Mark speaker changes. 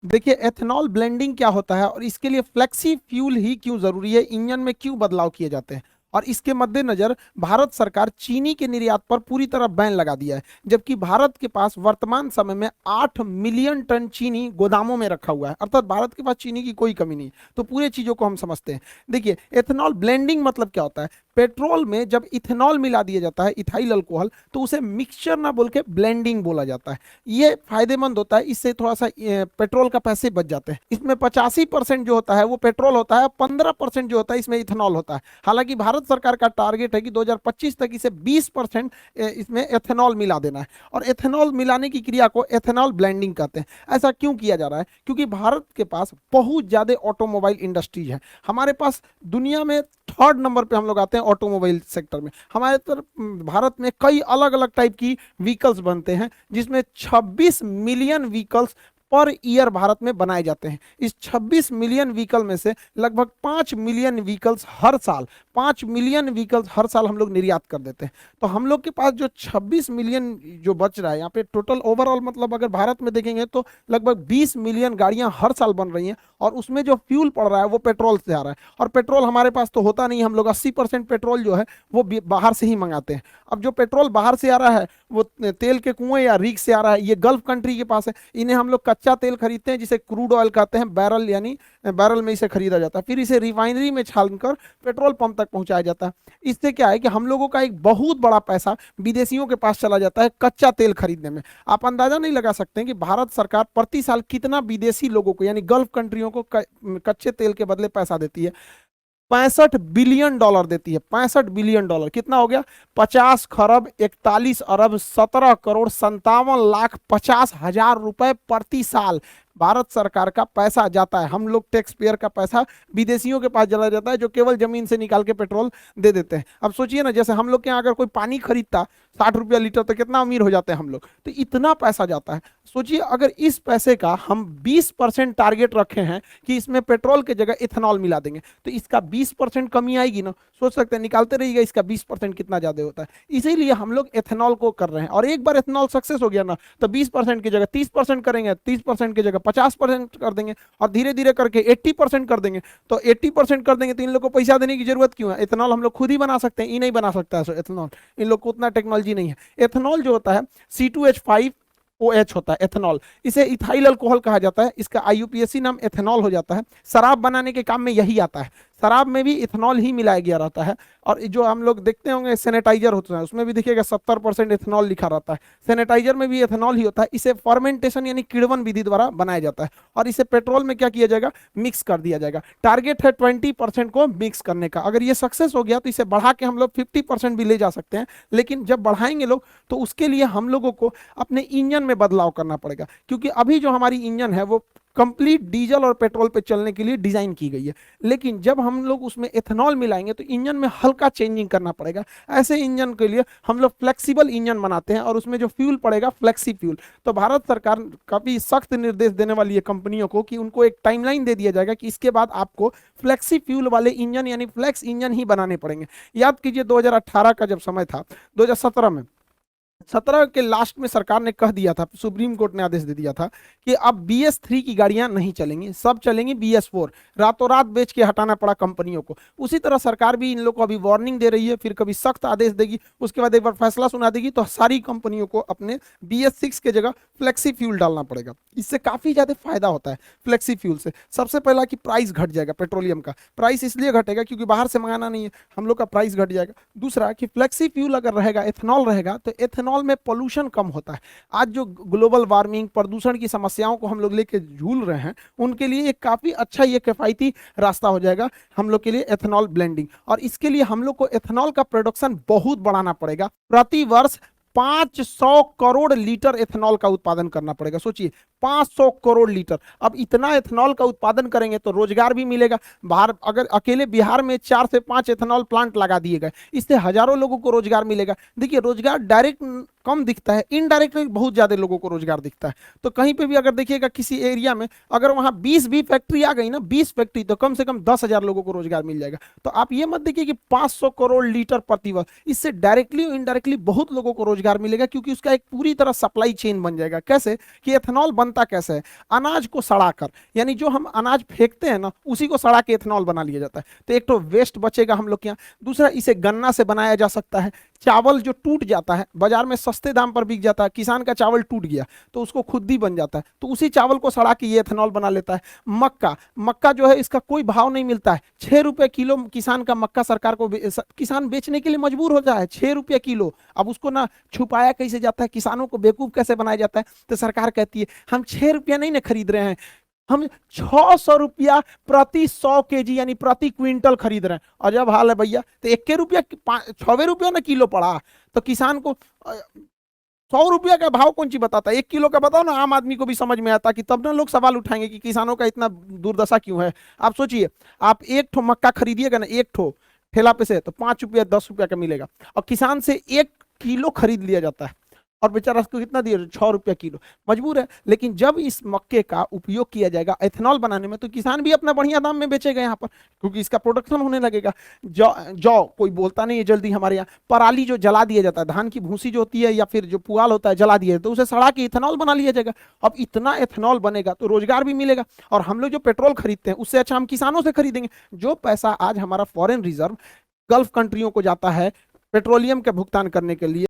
Speaker 1: देखिए ethanol blending क्या होता है और इसके लिए फ्लेक्सी फ्यूल ही क्यों जरूरी है, इंजन में क्यों बदलाव किए जाते हैं, और इसके मद्देनजर भारत सरकार चीनी के निर्यात पर पूरी तरह बैन लगा दिया है, जबकि भारत के पास वर्तमान समय में 8 मिलियन टन चीनी गोदामों में रखा हुआ है, अर्थात भारत के पास चीनी की कोई कमी नहीं। तो पूरे चीजों को हम समझते हैं। देखिए एथेनॉल ब्लेंडिंग मतलब क्या होता है, पेट्रोल में जब इथेनॉल मिला दिया जाता है, इथाइल अल्कोहल, तो उसे मिक्सचर ना बोल के ब्लेंडिंग बोला जाता है। ये फायदेमंद होता है, इससे थोड़ा सा पेट्रोल का पैसे बच जाते हैं। इसमें 85% जो होता है वो पेट्रोल होता है, 15% जो होता है इसमें इथेनॉल होता है। हालांकि भारत सरकार का टारगेट है कि 2025 तक इसे 20% इसमें एथेनॉल मिला देना है, और एथेनॉल मिलाने की क्रिया को एथेनॉल ब्लेंडिंग कहते हैं। ऐसा क्यों किया जा रहा है, क्योंकि भारत के पास बहुत ज्यादा ऑटोमोबाइल इंडस्ट्रीज है। हमारे पास दुनिया में थर्ड नंबर पे हम लोग आते हैं ऑटोमोबाइल सेक्टर में। हमारे तरफ भारत में कई अलग अलग टाइप की व्हीकल्स बनते हैं, जिसमें 26 million vehicles per year Bharat में बनाए जाते हैं। इस 26 मिलियन व्हीकल में से लगभग 5 मिलियन व्हीकल्स हर साल 5 मिलियन व्हीकल्स हर साल हम लोग निर्यात कर देते हैं। तो हम लोग के पास जो 26 मिलियन जो बच रहा है यहाँ पे टोटल ओवरऑल, मतलब अगर भारत में देखेंगे तो लगभग 20 मिलियन गाड़ियां हर साल बन रही हैं, और उसमें जो फ्यूल पड़ रहा है वो पेट्रोल से आ रहा है। और पेट्रोल हमारे पास तो होता नहीं, हम लोग 80% पेट्रोल जो है वो बाहर से ही मंगाते हैं। अब जो पेट्रोल बाहर से आ रहा है वो तेल के कुएं या रीक से आ रहा है, ये गल्फ कंट्री के पास है। इन्हें हम लोग कच्चा तेल खरीदते हैं जिसे क्रूड ऑयल कहते हैं, बैरल यानी बैरल में इसे खरीदा जाता है, फिर इसे रिफाइनरी में छानकर पेट्रोल पंप तक पहुंचाया जाता है। इससे क्या है कि हम लोगों का एक बहुत बड़ा पैसा विदेशियों के पास चला जाता है कच्चा तेल खरीदने में। आप अंदाजा नहीं लगा सकते हैं कि भारत सरकार प्रति साल कितना विदेशी लोगों को यानी गल्फ कंट्रियों को कच्चे तेल के बदले पैसा देती है। 65 बिलियन डॉलर देती है। 65 बिलियन डॉलर कितना हो गया, 50 खरब 41 अरब 17 करोड़ 57 लाख 50 हजार रुपए प्रति साल भारत सरकार का पैसा जाता है। हम लोग टैक्स पेयर का पैसा विदेशियों के पास चला जाता है, जो केवल जमीन से निकाल के पेट्रोल दे देते हैं। अब सोचिए ना, जैसे हम लोग के यहाँ अगर कोई पानी खरीदता 60 रुपया लीटर, तो कितना अमीर हो जाते हैं हम लोग। तो इतना पैसा जाता है। सोचिए अगर इस पैसे का हम 20% टारगेट रखे हैं कि इसमें पेट्रोल की जगह इथेनॉल मिला देंगे, तो इसका 20% कमी आएगी ना। सोच सकते हैं, निकालते रहिएगा इसका 20% कितना ज्यादा होता है। इसीलिए हम लोग एथेनॉल को कर रहे हैं, और एक बार एथेनॉल सक्सेस हो गया ना, तो 20% की जगह 30% करेंगे, 30% की जगह 50% कर देंगे, और धीरे धीरे करके 80% कर देंगे। तो 80% कर देंगे तो इन लोग को पैसा देने की जरूरत क्यों है, एथेनॉल हम लोग खुद ही बना सकते हैं। ये नहीं बना सकता है एथेनॉल, इन लोग को उतना टेक्नोलॉजी नहीं है। एथेनॉल जो होता है C2H5OH होता है एथेनॉल, इसे इथाइल अल्कोहल कहा जाता है। इसका IUPAC नाम एथेनॉल हो जाता है। शराब बनाने के काम में यही आता है। शराब में भी इथेनॉल ही मिलाया गया रहता है। और जो हम लोग देखते होंगे सैनिटाइजर होता है, उसमें भी देखिएगा 70% इथेनॉल लिखा रहता है। सैनिटाइजर में भी इथेनॉल ही होता है। इसे फर्मेंटेशन यानी किण्वन विधि द्वारा बनाया जाता है, और इसे पेट्रोल में क्या किया जाएगा, मिक्स कर दिया जाएगा। टारगेट है 20% को मिक्स करने का। अगर ये सक्सेस हो गया तो इसे बढ़ा के हम लोग 50% भी ले जा सकते हैं। लेकिन जब बढ़ाएंगे लोग, तो उसके लिए हम लोगों को अपने इंजन में बदलाव करना पड़ेगा, क्योंकि अभी जो हमारी इंजन है वो कंप्लीट डीजल और पेट्रोल पे चलने के लिए डिजाइन की गई है। लेकिन जब हम लोग उसमें एथेनॉल मिलाएंगे तो इंजन में हल्का चेंजिंग करना पड़ेगा। ऐसे इंजन के लिए हम लोग फ्लेक्सिबल इंजन बनाते हैं, और उसमें जो फ्यूल पड़ेगा फ्लेक्सी फ्यूल। तो भारत सरकार काफी सख्त निर्देश देने वाली है कंपनियों को कि उनको एक टाइमलाइन दे दिया जाएगा कि इसके बाद आपको फ्लेक्सी फ्यूल वाले इंजन यानी फ्लेक्स इंजन ही बनाने पड़ेंगे। याद कीजिए 2018 का जब समय था, 2017 में 17 के लास्ट में सरकार ने कह दिया था, सुप्रीम कोर्ट ने आदेश दे दिया था कि अब BS3 की गाड़ियां नहीं चलेंगी, सब चलेंगी BS4। रातों रात बेच के हटाना पड़ा कंपनियों को। उसी तरह सरकार भी इन लोग को अभी वार्निंग दे रही है, फिर कभी सख्त आदेश देगी, उसके बाद एक बार फैसला सुना देगी, तो सारी कंपनियों को अपने BS6 के जगह फ्लेक्सी फ्यूल डालना पड़ेगा। इससे काफी ज्यादा फायदा होता है फ्लेक्सी फ्यूल से। सबसे पहला कि प्राइस घट जाएगा, पेट्रोलियम का प्राइस इसलिए घटेगा क्योंकि बाहर से मंगाना नहीं है, हम लोग का प्राइस घट जाएगा। दूसरा कि फ्लेक्सी फ्यूल अगर रहेगा, एथेनॉल रहेगा, तो एथेनॉल में पोल्यूशन कम होता है। आज जो ग्लोबल वार्मिंग प्रदूषण की समस्याओं को हम लोग लेके झूल रहे हैं, उनके लिए एक काफी अच्छा ये किफायती रास्ता हो जाएगा हम लोग के लिए एथेनॉल ब्लेंडिंग। और इसके लिए हम लोग को एथेनॉल का प्रोडक्शन बहुत बढ़ाना पड़ेगा। प्रति वर्ष 500 करोड़ लीटर एथेनॉल का उत्पादन करना पड़ेगा। सोचिए 500 करोड़ लीटर। अब इतना एथेनॉल का उत्पादन करेंगे तो रोजगार भी मिलेगा। बाहर अगर अकेले बिहार में 4 से 5 एथेनॉल प्लांट लगा दिए गए, इससे हजारों लोगों को रोजगार मिलेगा। देखिए रोजगार डायरेक्ट कम दिखता है, इनडायरेक्टली बहुत ज्यादा लोगों को रोजगार दिखता है। तो कहीं पे भी अगर देखिएगा किसी एरिया में, अगर वहां 20 भी फैक्ट्री आ गई ना, 20 फैक्ट्री, तो कम से कम 10,000 लोगों को रोजगार मिल जाएगा। तो आप ये मत देखिए कि 500 करोड़ लीटर प्रति वर्ष, इससे डायरेक्टली और इनडायरेक्टली बहुत लोगों को रोजगार मिलेगा, क्योंकि उसका एक पूरी तरह सप्लाई चेन बन जाएगा। कैसे कि एथेनॉल बनता कैसे है, अनाज को सड़ाकर, यानी जो हम अनाज फेंकते हैं ना, उसी को सड़ा के एथेनॉल बना लिया जाता है। तो एक तो वेस्ट बचेगा हम लोग के यहाँ, दूसरा इसे गन्ना से बनाया जा सकता है। चावल जो टूट जाता है बाजार में सस्ते दाम पर बिक जाता है, किसान का चावल टूट गया तो उसको खुद ही बन जाता है, तो उसी चावल को सड़ा के ये एथेनॉल बना लेता है। मक्का, मक्का जो है इसका कोई भाव नहीं मिलता है, 6 रुपए किलो किसान का मक्का सरकार को किसान बेचने के लिए मजबूर होता है, 6 रुपये किलो। अब उसको ना छुपाया कैसे जाता है, किसानों को बेवकूफ कैसे बनाया जाता है, तो सरकार कहती है हम 6 रुपया नहीं ना खरीद रहे हैं, हम 600 रुपया प्रति 100 kg यानी प्रति क्विंटल खरीद रहे हैं। अजब हाल है भैया, तो 1 रुपया 6 रुपया ना किलो पड़ा, तो किसान को 100 रुपया का भाव कौन सी बताता है, 1 किलो का बताओ ना, आम आदमी को भी समझ में आता कि तब ना लोग सवाल उठाएंगे कि किसानों का इतना दुर्दशा क्यों है। आप सोचिए, आप एक ठो मक्का खरीदिएगा ना, एक ठो ठेला पे से, तो 5 रुपया 10 रुपया का मिलेगा, और किसान से 1 किलो खरीद लिया जाता है, और बेचारा उसको कितना दिया, 6 रुपया किलो, मजबूर है। लेकिन जब इस मक्के का उपयोग किया जाएगा एथेनॉल बनाने में, तो किसान भी अपना बढ़िया दाम में बेचेगा यहाँ पर, क्योंकि इसका प्रोडक्शन होने लगेगा। जौ जौ कोई बोलता नहीं है जल्दी, हमारे यहाँ पराली जो जला दिया जाता है, धान की भूसी जो होती है या फिर जो पुआल होता है जला दिया, तो उसे सड़ा के इथेनॉल बना लिया जाएगा। अब इतना एथेनॉल बनेगा तो रोजगार भी मिलेगा, और हम लोग जो पेट्रोल खरीदते हैं उससे अच्छा हम किसानों से खरीदेंगे। जो पैसा आज हमारा फॉरेन रिजर्व गल्फ कंट्रियों को जाता है पेट्रोलियम के भुगतान करने के लिए,